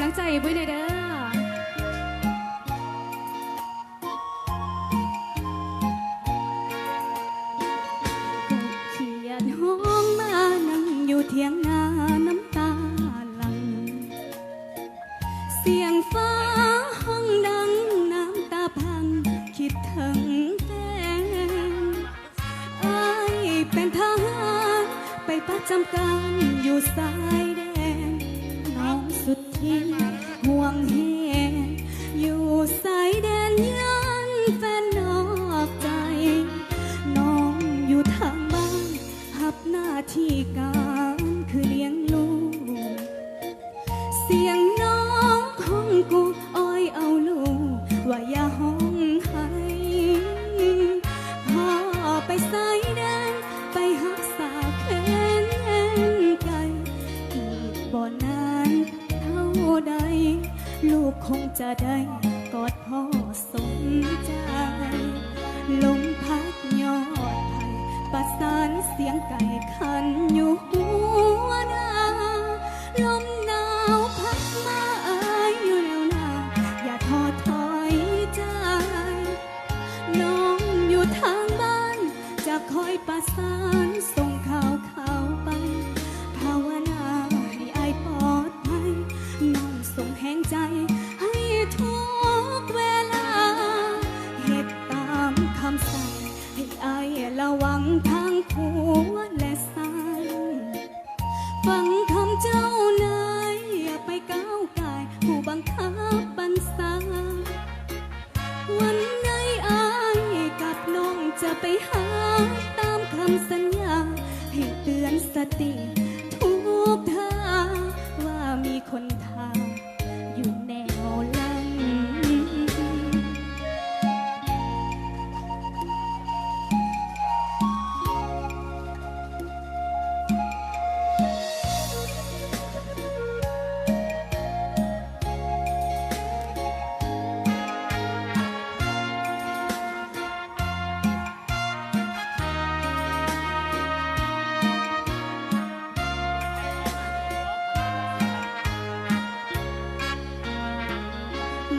ำลังใจบุ้ยเด้อเขียนห้องมานั่งอยู่เทียงนาน้ำตาหลั่งเสียงฟ้าห้องดังน้ำตาพังคิดถึงแฟนอ้ายเป็นทหารไปประจำการอยู่สายแดนน้องสุดที่ห่วงแหงอยู่สายแดนยันแฟนนอกใจน้องอยู่ทางบ้านหับหน้าที่การคือเลี้ยงลูกเสียงน้องห้องกูอ้อยเอาลูกว่าอย่าห้องให้พ่อไปสายแดนไปหักษาแค้นไกลอีกบ่นานเท่าใดลูกคงจะได้กอดพ่อสมใจลมพัดยอดไผ่ประสานเสียงไก่ขันอยู่หัวนาลมหนาวพัดมาเอ่ยอยู่แนวหน้าอย่าท้อถอยใจน้องอยู่ทางบ้านจะคอยประสานส่งข่าวไปภาวนาให้อายปลอดภัยน้องส่งแห่งใจให้ทุกเวลาเหตุตามคำสั่งให้อายระวังทางผัวและสายฟังคำเจ้านายอย่าไปก้าวกายผู้บังคับบัญชาวันไหนอายกับน้องจะไปหาตามคำสัญญาให้เตือนสติทุกทางว่ามีคนทางอยู่แนวหลัง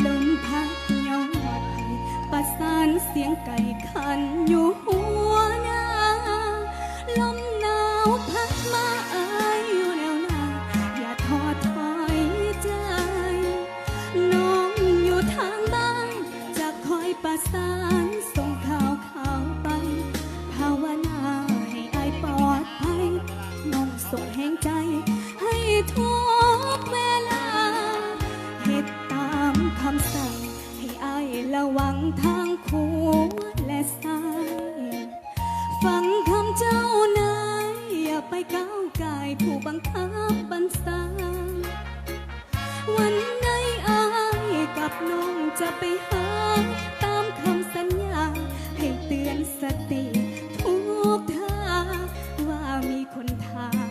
ลมพัดยอดไผ่ประสานเสียงไก่ขันอยู่หัวนาลมหนาวพัดมาเอ่ยอยู่แนวหน้าอย่าท้อถอยใจน้องอยู่ทางบ้านจะคอยประสานส่งข่าวไปภาวนาให้อายปลอดภัยน้องส่งแห่งใจให้ทุกเวลาเหตุตามคำสั่งให้อายระวังทางผัวและสายฟังคำเจ้านายอย่าไปก้าวกายผู้บังคับบัญชาวันไหนอายกับน้องจะไปหาตามคำสัญญาให้เตือนสติทุกทางว่ามีคนทาง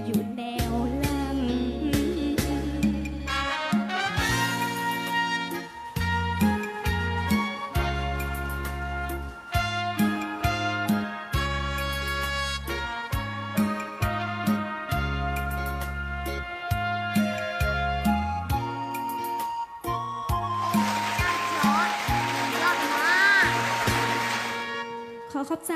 อยู่แนวหลังขอขอบใจ